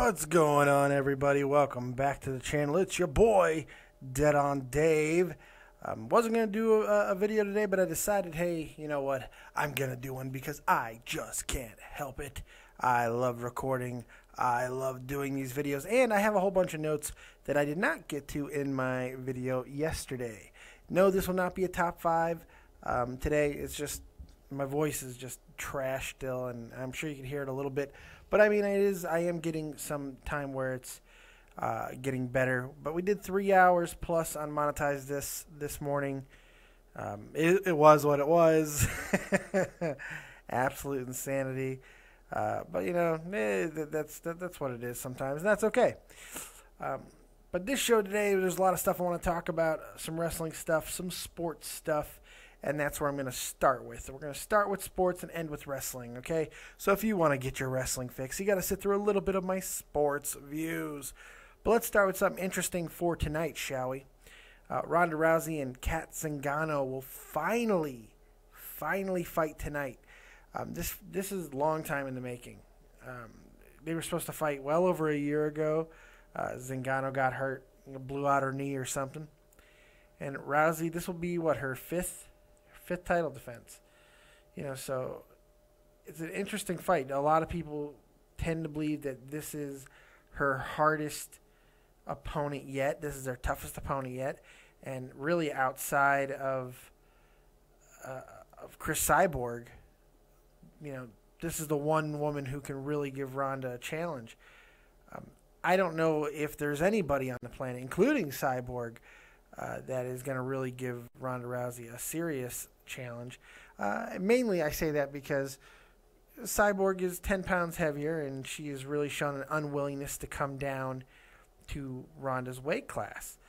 What's going on, everybody? Welcome back to the channel. It's your boy, Dead on Dave. Wasn't going to do a video today, but I decided, hey, you know what? I'm going to do one because I just can't help it. I love recording. I love doing these videos, and I have a whole bunch of notes that I did not get to in my video yesterday. No, this will not be a top 5. Today, it's just, my voice is just trash still, and I'm sure you can hear it a little bit. But I mean, I am getting some time where it's getting better. But we did 3 hours plus unmonetized this morning. It was what it was. Absolute insanity. But you know, that's what it is sometimes, and that's okay. But this show today, there's a lot of stuff I want to talk about. Some wrestling stuff, some sports stuff. And that's where I'm going to start with. We're going to start with sports and end with wrestling, okay? So if you want to get your wrestling fix, you got to sit through a little bit of my sports views. But let's start with something interesting for tonight, shall we? Ronda Rousey and Kat Zingano will finally fight tonight. This is a long time in the making. They were supposed to fight well over a year ago. Zingano got hurt, blew out her knee or something. And Rousey, this will be, what, her fifth title defense. You know, so it's an interesting fight. A lot of people tend to believe that this is her hardest opponent yet. This is their toughest opponent yet. And really outside of Chris Cyborg, you know, this is the one woman who can really give Ronda a challenge. I don't know if there's anybody on the planet, including Cyborg, that is going to really give Ronda Rousey a serious challenge. Mainly, I say that because Cyborg is 10 pounds heavier, and she has really shown an unwillingness to come down to Ronda's weight class.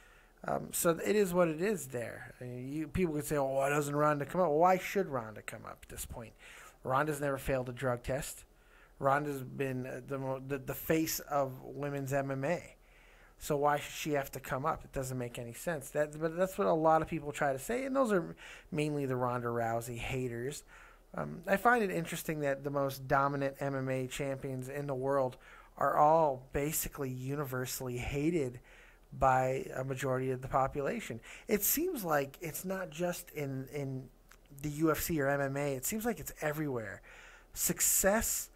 So it is what it is there. I mean, people could say, oh, why doesn't Ronda come up? Well, why should Ronda come up at this point? Ronda's never failed a drug test. Ronda's been the face of women's MMA. So why should she have to come up? It doesn't make any sense. But that's what a lot of people try to say, and those are mainly the Ronda Rousey haters. I find it interesting that the most dominant MMA champions in the world are all basically universally hated by a majority of the population. It seems like it's not just in the UFC or MMA. It seems like it's everywhere. Success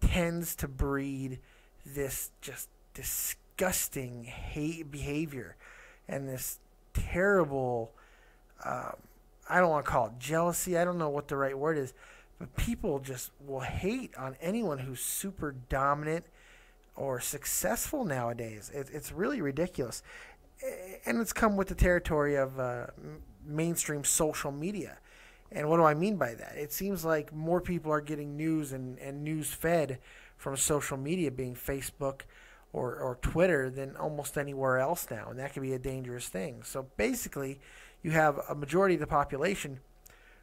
tends to breed this just disgusting hate behavior and this terrible, I don't want to call it jealousy. I don't know what the right word is, but people just will hate on anyone who's super dominant or successful nowadays. It's really ridiculous. And it's come with the territory of mainstream social media. And what do I mean by that? It seems like more people are getting news and news fed from social media, being Facebook or Twitter, than almost anywhere else now. And that can be a dangerous thing. So basically, you have a majority of the population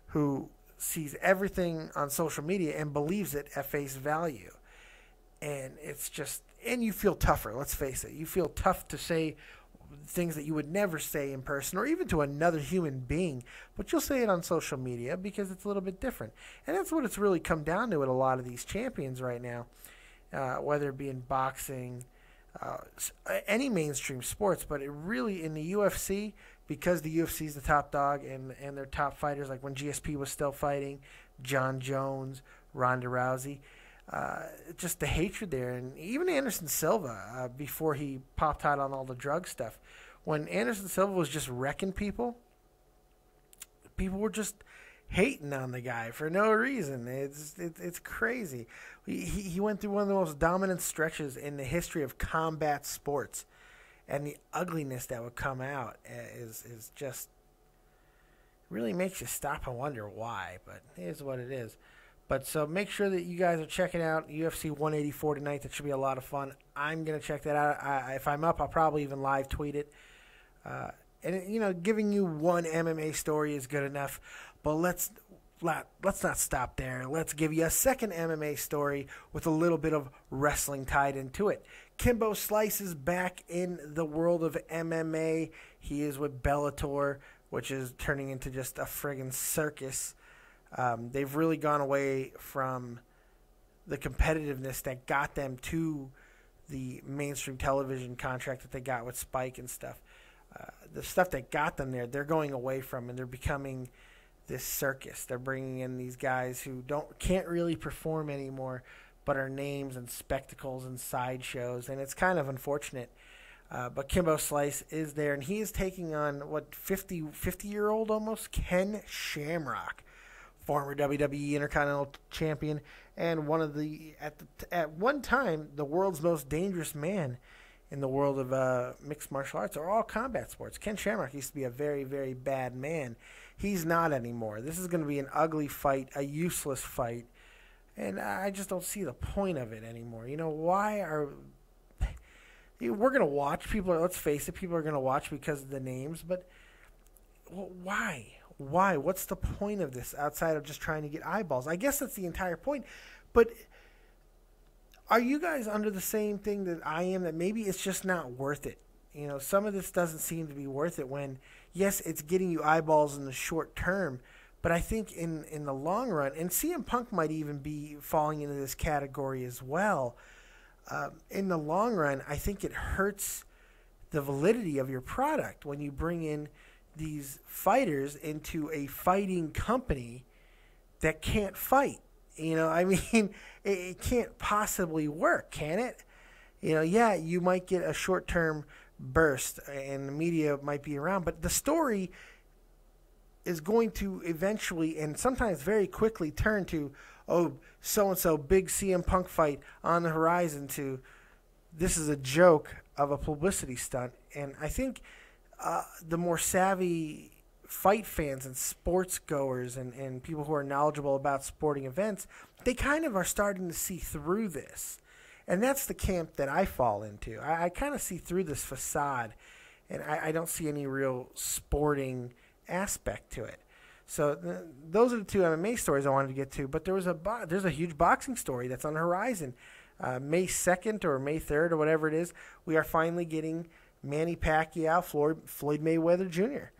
who sees everything on social media and believes it at face value. And it's just, and you feel tougher, let's face it. You feel tough to say things that you would never say in person or even to another human being, but you'll say it on social media because it's a little bit different. And that's what it's really come down to with a lot of these champions right now, whether it be in boxing, any mainstream sports, but it really in the UFC, because the UFC is the top dog and their top fighters, like when GSP was still fighting, John Jones, Ronda Rousey, just the hatred there. And even Anderson Silva, before he popped out on all the drug stuff, when Anderson Silva was just wrecking people were just hating on the guy for no reason. It's crazy. He went through one of the most dominant stretches in the history of combat sports, and the ugliness that would come out is just really makes you stop and wonder why. But it is what it is. But so make sure that you guys are checking out UFC 184 tonight. That should be a lot of fun. I'm going to check that out. If I'm up, I'll probably even live tweet it. And, you know, giving you one MMA story is good enough. But let's not stop there. Let's give you a second MMA story with a little bit of wrestling tied into it. Kimbo Slice is back in the world of MMA. He is with Bellator, which is turning into just a friggin' circus. They've really gone away from the competitiveness that got them to the mainstream television contract that they got with Spike and stuff. The stuff that got them there, they're going away from, and they're becoming this circus. They're bringing in these guys who can't really perform anymore, but are names and spectacles and sideshows, and it's kind of unfortunate. But Kimbo Slice is there, and he is taking on, 50-year-old almost, Ken Shamrock, former WWE Intercontinental Champion, and one of at one time, the world's most dangerous man in the world of mixed martial arts, or all combat sports. Ken Shamrock used to be a very, very bad man. He's not anymore. This is going to be an ugly fight, a useless fight, and I just don't see the point of it anymore. We're going to watch. Let's face it, people are going to watch because of the names, but why? Why? What's the point of this outside of just trying to get eyeballs? I guess that's the entire point, but are you guys under the same thing that I am, that maybe it's just not worth it? Some of this doesn't seem to be worth it when, yes, it's getting you eyeballs in the short term, but I think in the long run, and CM Punk might even be falling into this category as well, in the long run, I think it hurts the validity of your product when you bring in these fighters into a fighting company that can't fight. It can't possibly work, can it? Yeah, you might get a short-term burst and the media might be around, but the story is going to eventually and sometimes very quickly turn to, oh, so-and-so big CM Punk fight on the horizon, to this is a joke of a publicity stunt. And I think the more savvy fight fans and sports goers and people who are knowledgeable about sporting events, they kind of are starting to see through this. And that's the camp that I fall into. I kind of see through this facade, and I don't see any real sporting aspect to it. So those are the two MMA stories I wanted to get to. But there's a huge boxing story that's on the horizon. May 2nd or May 3rd or whatever it is, we are finally getting Manny Pacquiao, Floyd Mayweather Jr.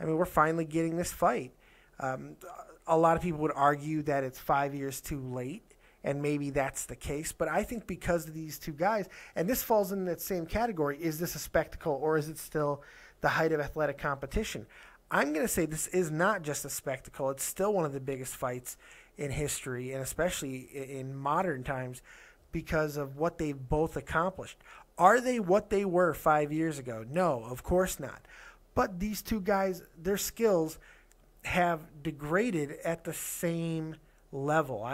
We're finally getting this fight. A lot of people would argue that it's 5 years too late, and maybe that's the case. But I think because of these two guys, and this falls in that same category, is this a spectacle or is it still the height of athletic competition? I'm going to say this is not just a spectacle. It's still one of the biggest fights in history, and especially in modern times, because of what they've both accomplished. Are they what they were 5 years ago? No, of course not. But these two guys, their skills have degraded at the same level.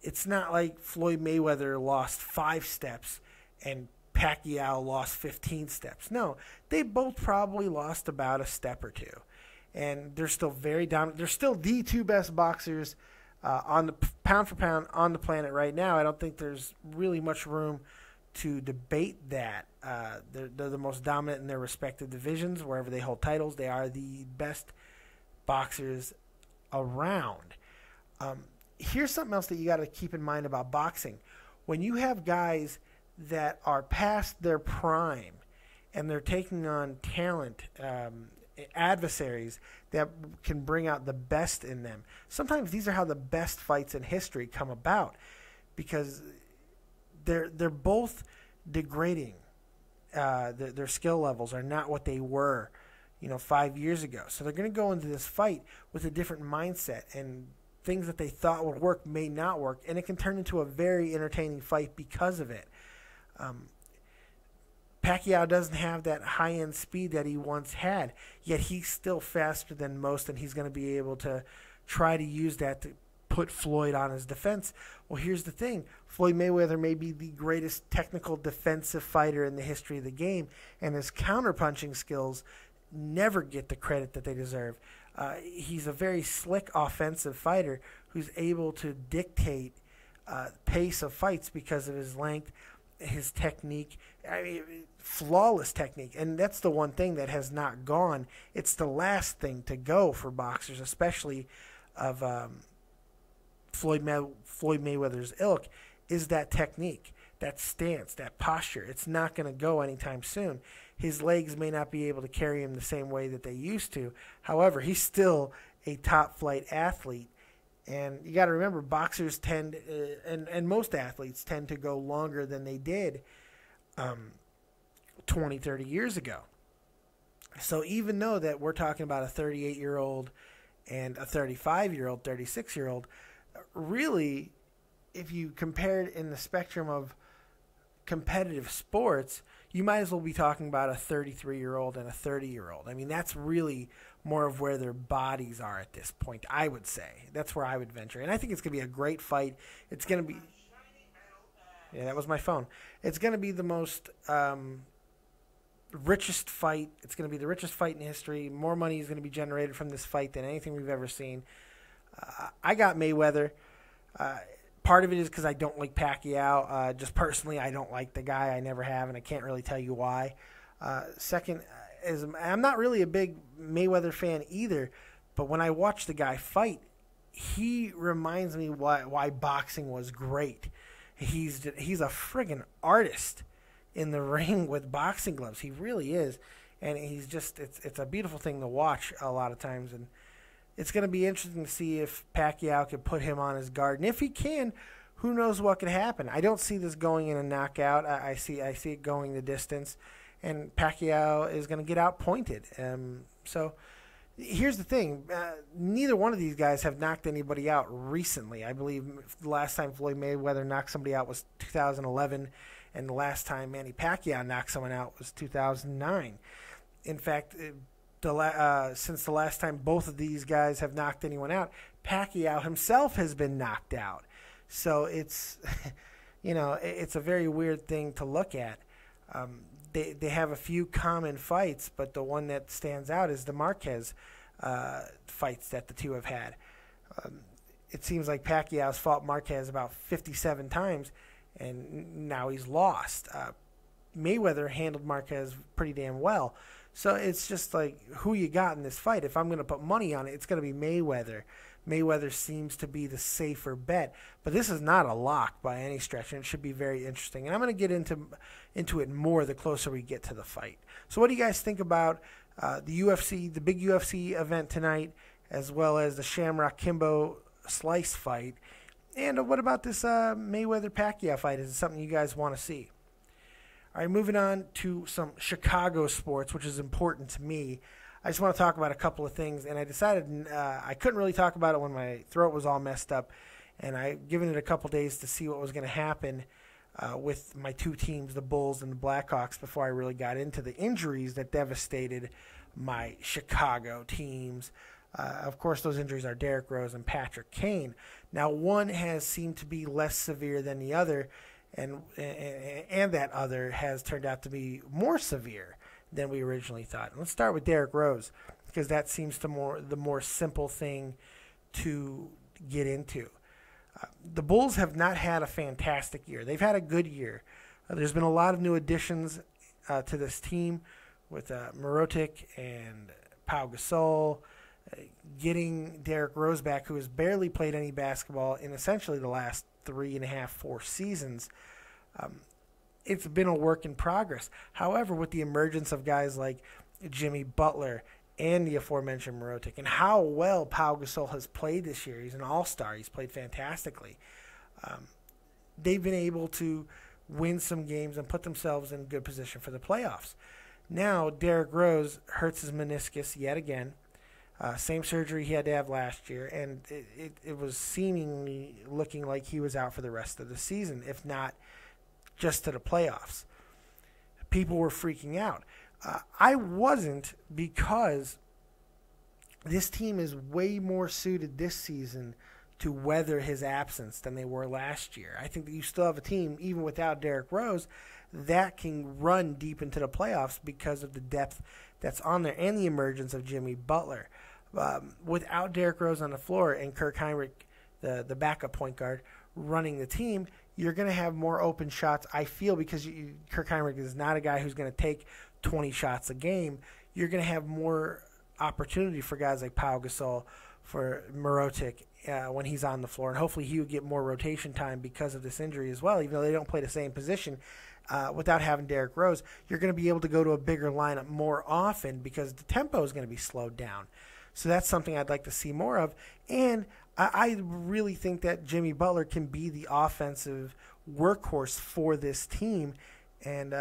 It's not like Floyd Mayweather lost 5 steps and Pacquiao lost 15 steps. No, they both probably lost about a step or two. And they're still very dominant. They're still the two best boxers on the pound for pound on the planet right now. I don't think there's really much room to debate that. They're the most dominant in their respective divisions. Wherever they hold titles, they are the best boxers around. Here's something else that you got to keep in mind about boxing. When you have guys that are past their prime and they're taking on talent, adversaries that can bring out the best in them, sometimes these are how the best fights in history come about, because they're both degrading. Their skill levels are not what they were, 5 years ago. So they're going to go into this fight with a different mindset, and things that they thought would work may not work, and it can turn into a very entertaining fight because of it. Pacquiao doesn't have that high-end speed that he once had, yet he's still faster than most, and he's going to be able to try to use that to put Floyd on his defense. Well, here's the thing. Floyd Mayweather may be the greatest technical defensive fighter in the history of the game, and his counterpunching skills never get the credit that they deserve. He's a very slick offensive fighter who's able to dictate pace of fights because of his length, his technique, flawless technique. And that's the one thing that has not gone. It's the last thing to go for boxers, especially of Floyd Mayweather's ilk, is that technique, that stance, that posture. It's not going to go anytime soon. His legs may not be able to carry him the same way that they used to. However, he's still a top-flight athlete, And you got to remember, boxers tend, and most athletes tend to go longer than they did 20, 30 years ago. So even though that we're talking about a 38-year-old and a 35-year-old, 36-year-old, really, if you compare it in the spectrum of competitive sports, you might as well be talking about a 33-year-old and a 30-year-old. I mean, that's really more of where their bodies are at this point, I would say. That's where I would venture. And I think it's going to be a great fight. It's going to be... Yeah, that was my phone. It's going to be the most richest fight. It's going to be the richest fight in history. More money is going to be generated from this fight than anything we've ever seen. I got Mayweather. Part of it is because I don't like Pacquiao. Just personally, I don't like the guy. I never have, and I can't really tell you why. Second is I'm not really a big Mayweather fan either, but when I watch the guy fight, he reminds me why boxing was great. He's a friggin' artist in the ring with boxing gloves. He really is, and he's just it's a beautiful thing to watch a lot of times, and it's going to be interesting to see if Pacquiao can put him on his guard. And if he can, who knows what could happen. I don't see this going in a knockout. I see it going the distance. And Pacquiao is going to get outpointed. So here's the thing. Neither one of these guys have knocked anybody out recently. I believe the last time Floyd Mayweather knocked somebody out was 2011. And the last time Manny Pacquiao knocked someone out was 2009. In fact, since the last time both of these guys have knocked anyone out, Pacquiao himself has been knocked out. So it's, it's a very weird thing to look at. They have a few common fights, but the one that stands out is the Marquez fights that the two have had. It seems like Pacquiao's fought Marquez about 57 times, and now he's lost. Mayweather handled Marquez pretty damn well. So it's just like who you got in this fight. If I'm going to put money on it, it's going to be Mayweather. Mayweather seems to be the safer bet. But this is not a lock by any stretch, and it should be very interesting. And I'm going to get into it more the closer we get to the fight. So what do you guys think about the UFC, the big UFC event tonight, as well as the Shamrock Kimbo Slice fight? And what about this Mayweather-Pacquiao fight? Is it something you guys want to see? All right, moving on to some Chicago sports, which is important to me. I just want to talk about a couple of things, and I decided I couldn't really talk about it when my throat was all messed up, and I've given it a couple days to see what was going to happen with my two teams, the Bulls and the Blackhawks, before I really got into the injuries that devastated my Chicago teams. Of course, those injuries are Derrick Rose and Patrick Kane. Now, one has seemed to be less severe than the other, and that other has turned out to be more severe than we originally thought. And let's start with Derrick Rose, because that seems the more simple thing to get into. The Bulls have not had a fantastic year. They've had a good year. There's been a lot of new additions to this team with Mirotic and Pau Gasol, getting Derrick Rose back, who has barely played any basketball in essentially the last 3.5, 4 seasons. It's been a work in progress. However, with the emergence of guys like Jimmy Butler and the aforementioned Mirotic, and how well Pau Gasol has played this year, he's an all-star. He's played fantastically. They've been able to win some games and put themselves in good position for the playoffs. Now, Derrick Rose hurts his meniscus yet again. Same surgery he had to have last year, and it was seemingly looking like he was out for the rest of the season, if not just to the playoffs. People were freaking out. I wasn't, because this team is way more suited this season to weather his absence than they were last year. I think that you still have a team, even without Derrick Rose, that can run deep into the playoffs because of the depth that's on there and the emergence of Jimmy Butler. Without Derrick Rose on the floor and Kirk Heinrich, the backup point guard, running the team, you're going to have more open shots, I feel, because Kirk Heinrich is not a guy who's going to take 20 shots a game. You're going to have more opportunity for guys like Pau Gasol, for Mirotic when he's on the floor, and hopefully he would get more rotation time because of this injury as well, even though they don't play the same position. Without having Derrick Rose, you're going to be able to go to a bigger lineup more often because the tempo is going to be slowed down. So that's something I'd like to see more of. And I really think that Jimmy Butler can be the offensive workhorse for this team, and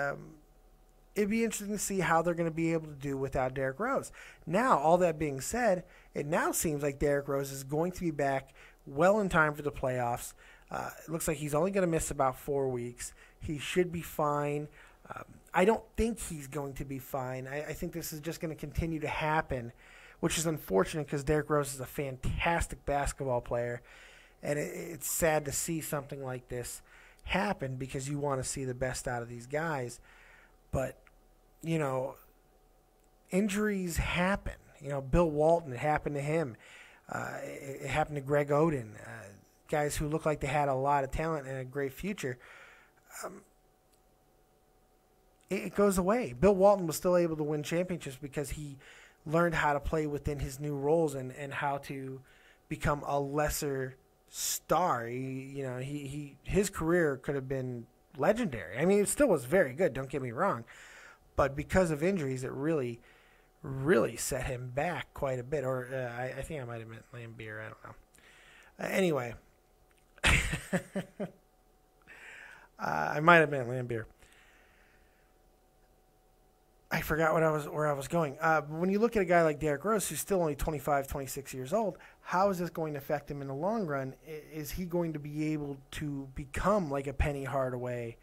it'd be interesting to see how they're going to be able to do without Derrick Rose. Now, all that being said, it now seems like Derrick Rose is going to be back well in time for the playoffs. It looks like he's only going to miss about 4 weeks. He should be fine. I don't think he's going to be fine. I think this is just going to continue to happen, which is unfortunate because Derrick Rose is a fantastic basketball player, and it's sad to see something like this happen because you want to see the best out of these guys. But, you know, injuries happen. You know, Bill Walton, it happened to him. It happened to Greg Oden, guys who look like they had a lot of talent and a great future. It goes away. Bill Walton was still able to win championships because he learned how to play within his new roles and how to become a lesser star. His career could have been legendary. I mean, it still was very good, don't get me wrong. But because of injuries, it really, really set him back quite a bit. Or I think I might have meant Lambeer. I don't know. Anyway. I might have meant Lambeer. I forgot where I was going. When you look at a guy like Derrick Rose, who's still only 25, 26 years old, how is this going to affect him in the long run? Is he going to be able to become like a Penny Hardaway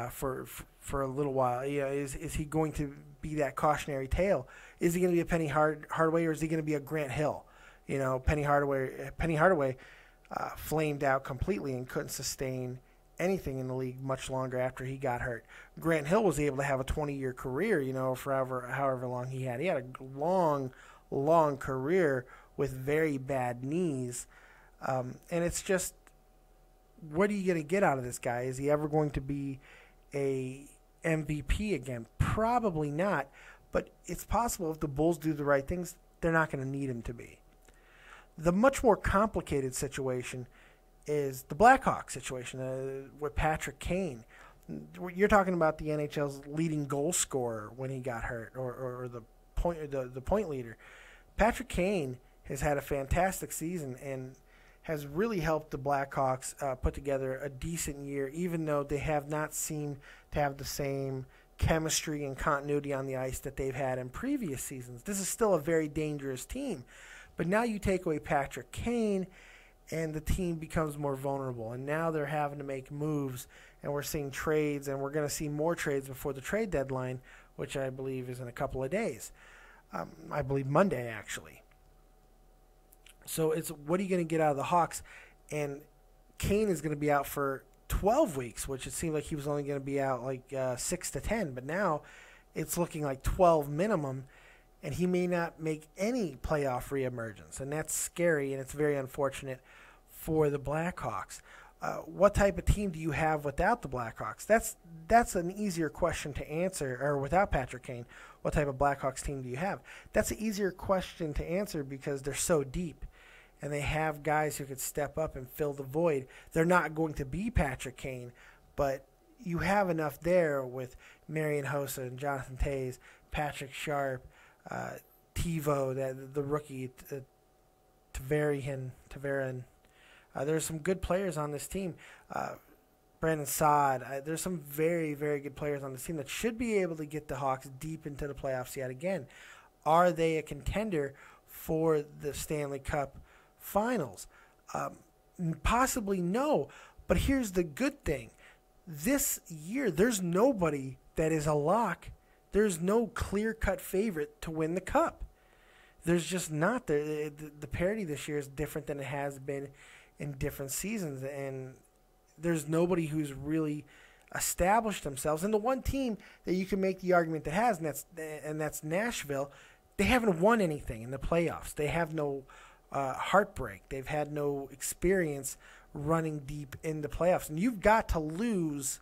for a little while? Yeah, is he going to be that cautionary tale? Is he going to be a Penny Hardaway, or is he going to be a Grant Hill? You know, Penny Hardaway flamed out completely and couldn't sustain anything in the league much longer after he got hurt. Grant Hill was able to have a 20-year career, you know, for however long he had. He had a long, long career with very bad knees. And it's just, what are you going to get out of this guy? Is he ever going to be a MVP again? Probably not. But it's possible if the Bulls do the right things, they're not going to need him to be. The much more complicated situation is the Blackhawks situation with Patrick Kane. You're talking about the NHL's leading goal scorer when he got hurt, or the point leader. Patrick Kane has had a fantastic season and has really helped the Blackhawks put together a decent year, even though they have not seemed to have the same chemistry and continuity on the ice that they've had in previous seasons. This is still a very dangerous team. But now you take away Patrick Kane, and the team becomes more vulnerable. And now they're having to make moves, and we're seeing trades, and we're going to see more trades before the trade deadline, which I believe is in a couple of days. I believe Monday, actually. So it's, what are you going to get out of the Hawks? And Kane is going to be out for 12 weeks, which it seemed like he was only going to be out like 6 to 10. But now it's looking like 12 minimum, and he may not make any playoff reemergence. And that's scary, and it's very unfortunate for the Blackhawks. What type of team do you have without the Blackhawks? That's an easier question to answer, or without Patrick Kane. What type of Blackhawks team do you have? That's an easier question to answer because they're so deep, and they have guys who could step up and fill the void. They're not going to be Patrick Kane, but you have enough there with Marian Hossa and Jonathan Toews, Patrick Sharp, TiVo, the rookie, Tavarin. There's some good players on this team. Brandon Saad. There's some very, very good players on this team that should be able to get the Hawks deep into the playoffs yet again. Are they a contender for the Stanley Cup Finals? Possibly no. But here's the good thing. This year, there's nobody that is a lock. There's no clear-cut favorite to win the Cup. There's just not. The parity this year is different than it has been in different seasons, and there's nobody who's really established themselves. And the one team that you can make the argument that has, and that's Nashville, they haven't won anything in the playoffs. They have no heartbreak. They've had no experience running deep in the playoffs. And you've got to lose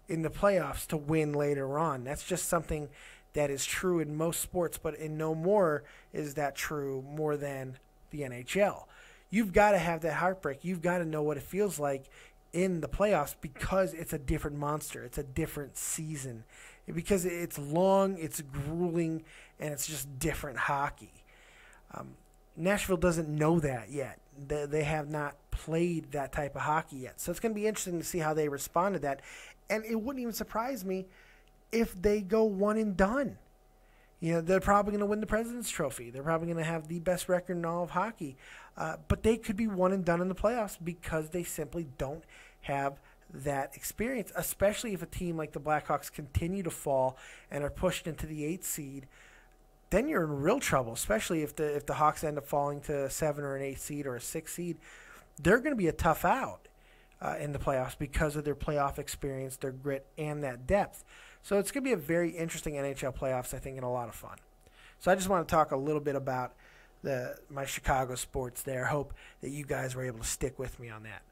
in the playoffs to win later on. That's just something that is true in most sports, but in no more is that true more than the NHL. You've got to have that heartbreak. You've got to know what it feels like in the playoffs because it's a different monster. It's a different season. Because it's long, it's grueling, and it's just different hockey. Nashville doesn't know that yet. They have not played that type of hockey yet. So it's going to be interesting to see how they respond to that. And it wouldn't even surprise me if they go one and done. They're probably going to win the President's Trophy. They're probably going to have the best record in all of hockey. But they could be one and done in the playoffs because they simply don't have that experience, especially if a team like the Blackhawks continue to fall and are pushed into the 8th seed. Then you're in real trouble, especially if the Hawks end up falling to a 7 or an 8 seed or a 6 seed. They're going to be a tough out in the playoffs because of their playoff experience, their grit, and that depth. So it's going to be a very interesting NHL playoffs, I think, and a lot of fun. So I just want to talk a little bit about my Chicago sports there. I hope that you guys were able to stick with me on that.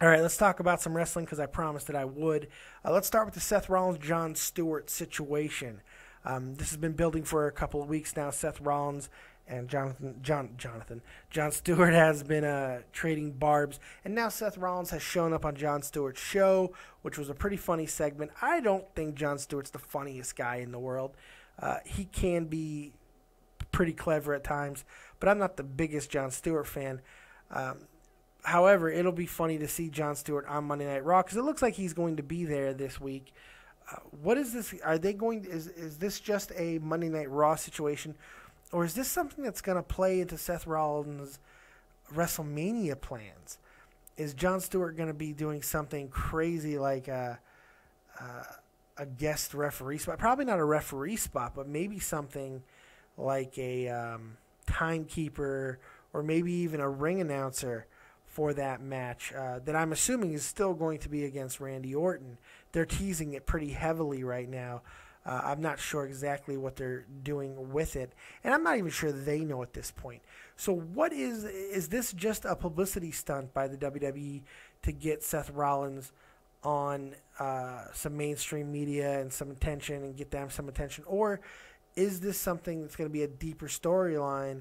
All right, let's talk about some wrestling because I promised that I would. Let's start with the Seth Rollins-Jon Stewart situation. This has been building for a couple of weeks now. Seth Rollins and Jon Stewart has been trading barbs, and now Seth Rollins has shown up on Jon Stewart's show, which was a pretty funny segment. I don't think Jon Stewart's the funniest guy in the world. He can be pretty clever at times, but I'm not the biggest Jon Stewart fan. However, it'll be funny to see Jon Stewart on Monday Night Raw because it looks like he's going to be there this week. What is this? Are they going? Is this just a Monday Night Raw situation, or is this something that's going to play into Seth Rollins' WrestleMania plans? Is Jon Stewart going to be doing something crazy like a guest referee spot? Probably not a referee spot, but maybe something like a timekeeper or maybe even a ring announcer for that match that I'm assuming is still going to be against Randy Orton. They're teasing it pretty heavily right now. I'm not sure exactly what they're doing with it, and I'm not even sure they know at this point. So what is this just a publicity stunt by the WWE to get Seth Rollins on some mainstream media and some attention and get them some attention, or is this something that's going to be a deeper storyline,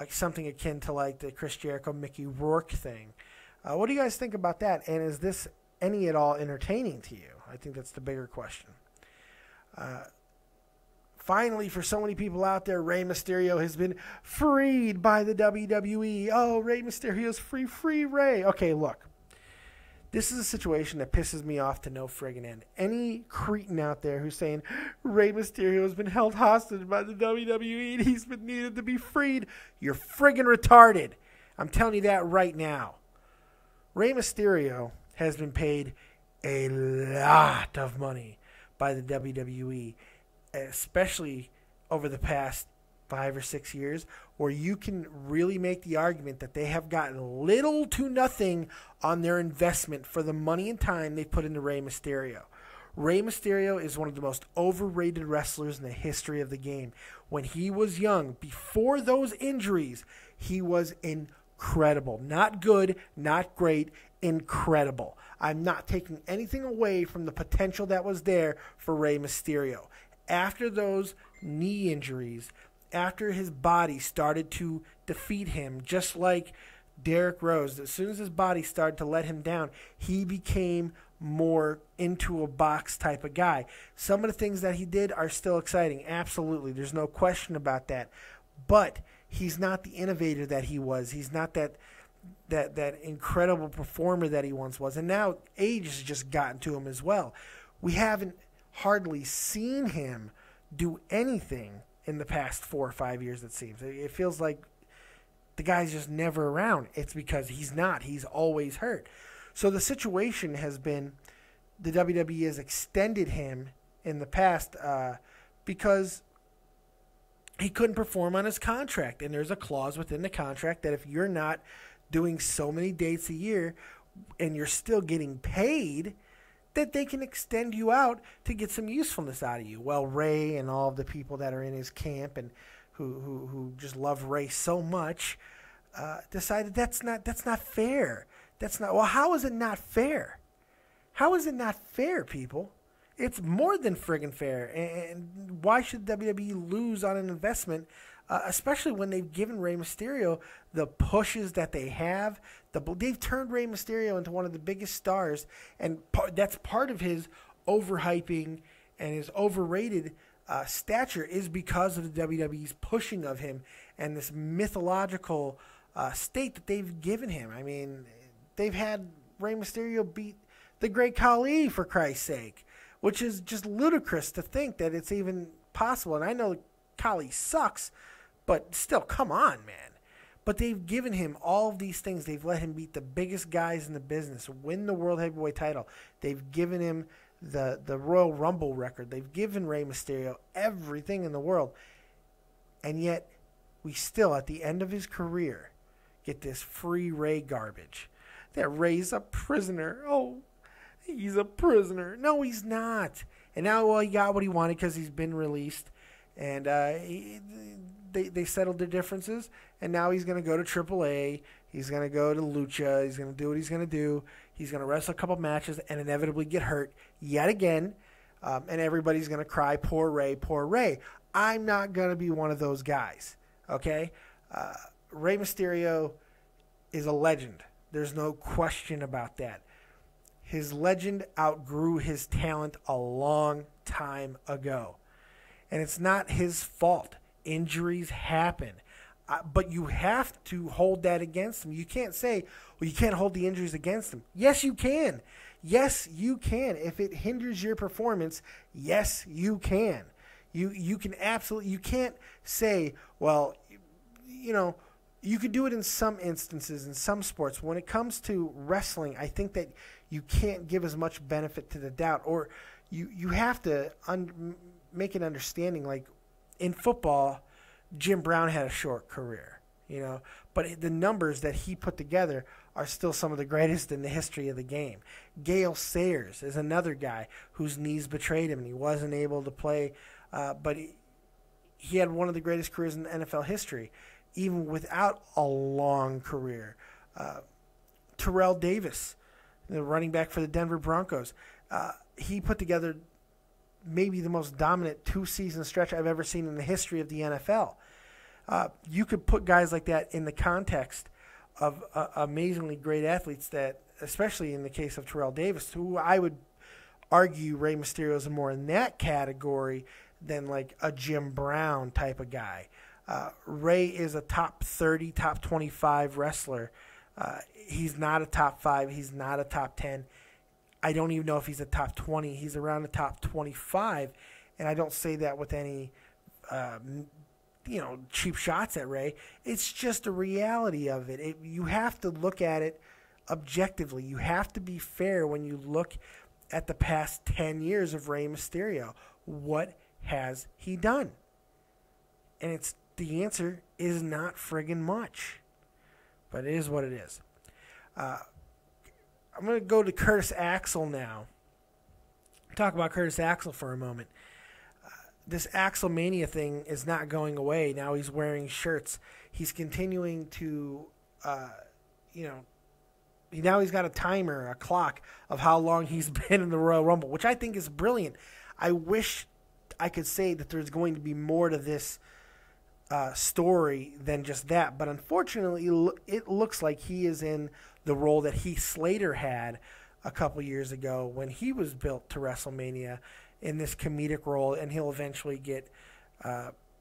something akin to like the Chris Jericho, Mickey Rourke thing? What do you guys think about that? And is this any at all entertaining to you? I think that's the bigger question. Finally, for so many people out there, Rey Mysterio has been freed by the WWE. Oh, Rey Mysterio's free Rey. Okay, look. This is a situation that pisses me off to no friggin' end. Any cretin out there who's saying Rey Mysterio has been held hostage by the WWE and he's been needed to be freed, you're friggin' retarded. I'm telling you that right now. Rey Mysterio has been paid a lot of money by the WWE, especially over the past 5 or 6 years, where you can really make the argument that they have gotten little to nothing on their investment for the money and time they put into Rey Mysterio. Rey Mysterio is one of the most overrated wrestlers in the history of the game. When he was young, before those injuries, he was incredible. Not good, not great, incredible. I'm not taking anything away from the potential that was there for Rey Mysterio. After those knee injuries, after his body started to defeat him, just like Derrick Rose, as soon as his body started to let him down, he became more into a box type of guy. Some of the things that he did are still exciting. Absolutely. There's no question about that. But he's not the innovator that he was. He's not that incredible performer that he once was. And now age has just gotten to him as well. We haven't hardly seen him do anything in the past 4 or 5 years, it seems. It feels like the guy's just never around. It's because he's not. He's always hurt. So the situation has been the WWE has extended him in the past because he couldn't perform on his contract. And there's a clause within the contract that if you're not doing so many dates a year and you're still getting paid, that they can extend you out to get some usefulness out of you. Well, Rey and all of the people that are in his camp and who just love Rey so much decided that's not fair. Well, how is it not fair? How is it not fair, people? It's more than friggin' fair. And why should WWE lose on an investment, especially when they've given Rey Mysterio the pushes that they have? They've turned Rey Mysterio into one of the biggest stars, and that's part of his overhyping and his overrated stature is because of the WWE's pushing of him and this mythological state that they've given him. I mean, they've had Rey Mysterio beat the Great Khali, for Christ's sake, which is just ludicrous to think that it's even possible. And I know Khali sucks, but still, come on, man. But they've given him all of these things. They've let him beat the biggest guys in the business, win the World Heavyweight title. They've given him the Royal Rumble record. They've given Rey Mysterio everything in the world. And yet, we still, at the end of his career, get this free Rey garbage. That Rey's a prisoner. Oh, he's a prisoner. No, he's not. And now, well, he got what he wanted because he's been released. And they settled their differences. And now he's going to go to AAA. He's going to go to Lucha. He's going to do what he's going to do. He's going to wrestle a couple matches and inevitably get hurt yet again. And everybody's going to cry, poor Rey, poor Rey. I'm not going to be one of those guys. Okay? Rey Mysterio is a legend. There's no question about that. His legend outgrew his talent a long time ago. And it's not his fault. Injuries happen. But you have to hold that against him. You can't say, well, you can't hold the injuries against him. Yes, you can. Yes, you can. If it hinders your performance, yes, you can. You can absolutely, you can't say, well, you know, you could do it in some instances, in some sports. When it comes to wrestling, I think that you can't give as much benefit to the doubt, or you have to make an understanding. Like in football, Jim Brown had a short career, you know, but the numbers that he put together are still some of the greatest in the history of the game. Gale Sayers is another guy whose knees betrayed him and he wasn't able to play, but he had one of the greatest careers in NFL history, even without a long career. Terrell Davis, the running back for the Denver Broncos, he put together maybe the most dominant 2-season stretch I've ever seen in the history of the NFL. You could put guys like that in the context of amazingly great athletes that, especially in the case of Terrell Davis, who I would argue Rey Mysterio is more in that category than like a Jim Brown type of guy. Rey is a top 30, top 25 wrestler. He's not a top 5. He's not a top 10. I don't even know if he's a top 20. He's around the top 25, and I don't say that with any, cheap shots at Rey. It's just a reality of it. You have to look at it objectively. You have to be fair when you look at the past 10 years of Rey Mysterio. What has he done? And the answer is not friggin' much, but it is what it is. I'm going to go to Curtis Axel now. Talk about Curtis Axel for a moment. This AxelMANIA thing is not going away. Now he's wearing shirts. He's continuing to, now he's got a timer, a clock of how long he's been in the Royal Rumble, which I think is brilliant. I wish I could say that there's going to be more to this story than just that. But unfortunately, it looks like he is in the role that Heath Slater had a couple years ago when he was built to WrestleMania, in this comedic role, and he'll eventually get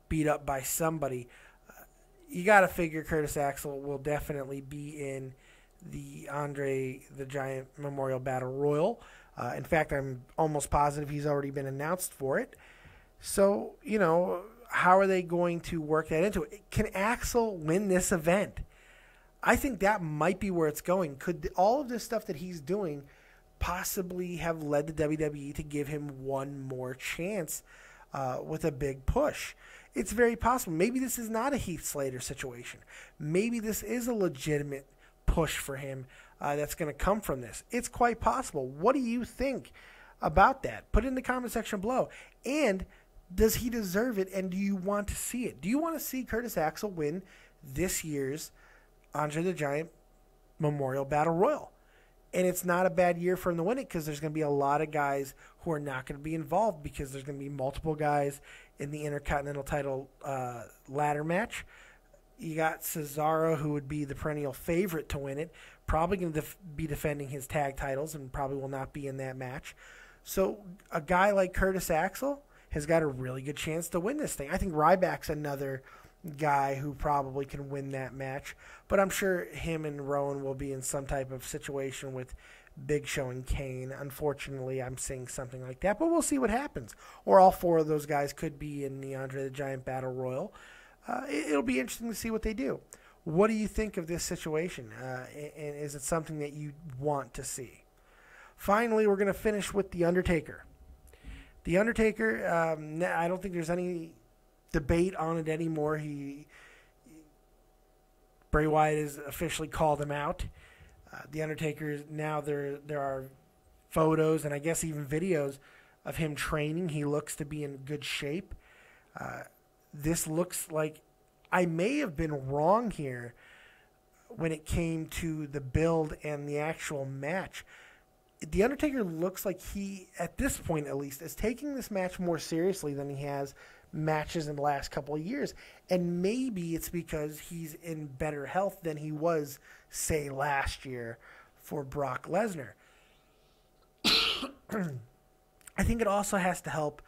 beat up by somebody. You got to figure Curtis Axel will definitely be in the Andre the Giant Memorial Battle Royal. In fact, I'm almost positive he's already been announced for it. So, how are they going to work that into it? Can Axel win this event? I think that might be where it's going. Could all of this stuff that he's doing possibly have led the WWE to give him one more chance with a big push? It's very possible. Maybe this is not a Heath Slater situation. Maybe this is a legitimate push for him that's going to come from this. It's quite possible. What do you think about that? Put it in the comment section below. And does he deserve it, and do you want to see it? Do you want to see Curtis Axel win this year's Andre the Giant Memorial Battle Royal? And it's not a bad year for him to win it, because there's going to be a lot of guys who are not going to be involved, because there's going to be multiple guys in the Intercontinental title ladder match. You got Cesaro, who would be the perennial favorite to win it, probably going to be defending his tag titles and probably will not be in that match. So a guy like Curtis Axel has got a really good chance to win this thing. I think Ryback's another guy who probably can win that match, but I'm sure him and Rowan will be in some type of situation with Big Show and Kane. Unfortunately, I'm seeing something like that, but we'll see what happens. Or all four of those guys could be in the Andre the Giant Battle Royal. It'll be interesting to see what they do. What do you think of this situation? And is it something that you want to see? Finally, we're going to finish with The Undertaker. The Undertaker, I don't think there's any debate on it anymore. Bray Wyatt has officially called him out. The Undertaker, now there are photos and I guess even videos of him training. He looks to be in good shape. This looks like I may have been wrong here when it came to the build and the actual match. The Undertaker looks like he, at this point at least, is taking this match more seriously than he has matches in the last couple of years. And maybe it's because he's in better health than he was, say, last year for Brock Lesnar. I think it also has to help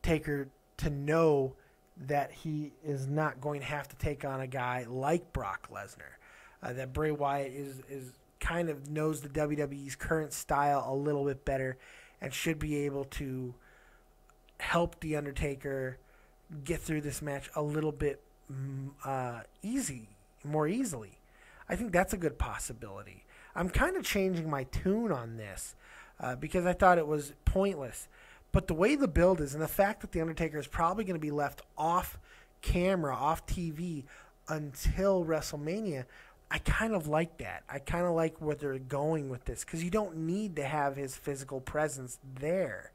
Taker to know that he is not going to have to take on a guy like Brock Lesnar. That Bray Wyatt is kind of knows the WWE's current style a little bit better and should be able to help The Undertaker get through this match a little bit more easily. I think that's a good possibility. I'm kind of changing my tune on this because I thought it was pointless. But the way the build is and the fact that The Undertaker is probably going to be left off camera, off TV until WrestleMania, I kind of like that. I kind of like where they're going with this because you don't need to have his physical presence there.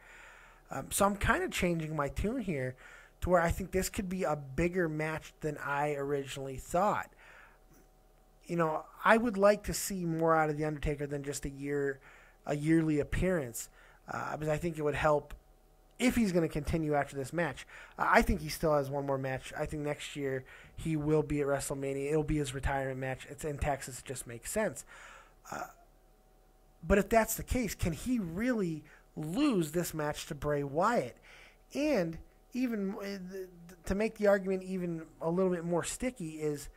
So I'm kind of changing my tune here to where I think this could be a bigger match than I originally thought. You know, I would like to see more out of The Undertaker than just a yearly appearance because I think it would help if he's going to continue after this match. I think he still has one more match. I think next year he will be at WrestleMania. It'll be his retirement match. It's in Texas. It just makes sense. But if that's the case, can he really lose this match to Bray Wyatt? And even to make the argument even a little bit more sticky is,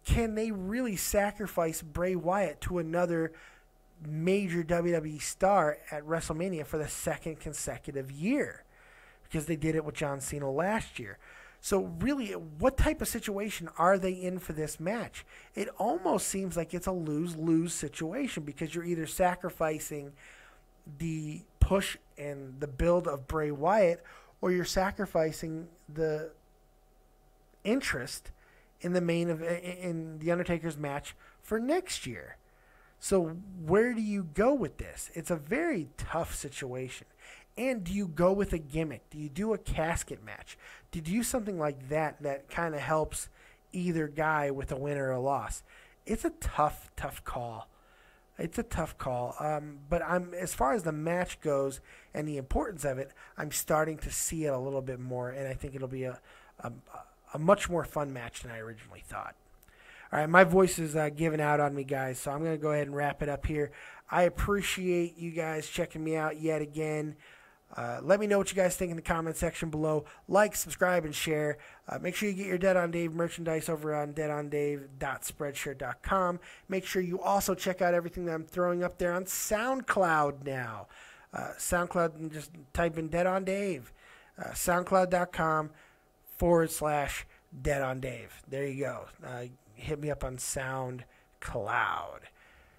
can they really sacrifice Bray Wyatt to another major WWE star at WrestleMania for the second consecutive year? Because they did it with John Cena last year. So really, what type of situation are they in for this match? It almost seems like it's a lose-lose situation because you're either sacrificing the push and the build of Bray Wyatt or you're sacrificing the interest in in The Undertaker's match for next year. So where do you go with this? It's a very tough situation. And do you go with a gimmick? Do you do a casket match? Do you do something like that kind of helps either guy with a win or a loss? It's a tough call. It's a tough call. But as far as the match goes and the importance of it, I'm starting to see it a little bit more, and I think it'll be a much more fun match than I originally thought. All right, my voice is giving out on me, guys, so I'm going to go ahead and wrap it up here. I appreciate you guys checking me out yet again. Let me know what you guys think in the comment section below. Like, subscribe, and share. Make sure you get your Dead on Dave merchandise over on deadondave.spreadshirt.com. Make sure you also check out everything that I'm throwing up there on SoundCloud now. SoundCloud, just type in Dead on Dave. SoundCloud.com/Dead on Dave. There you go. Hit me up on SoundCloud.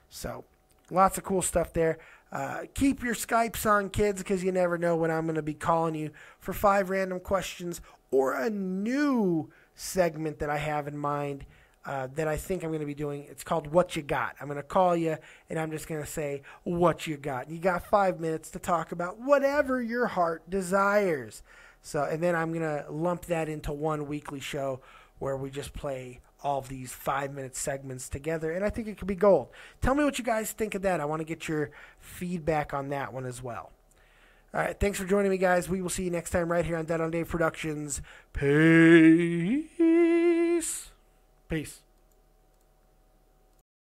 So, lots of cool stuff there. Keep your Skypes on, kids, because you never know when I'm going to be calling you for 5 random questions or a new segment that I have in mind that I think I'm going to be doing. It's called What You Got. I'm going to call you, and I'm just going to say, what you got. You got 5 minutes to talk about whatever your heart desires. So, and then I'm going to lump that into one weekly show where we just play all of these 5-minute segments together, and I think it could be gold. Tell me what you guys think of that. I want to get your feedback on that one as well. All right, thanks for joining me, guys. We will see you next time right here on Dead on Dave Productions. Peace. Peace.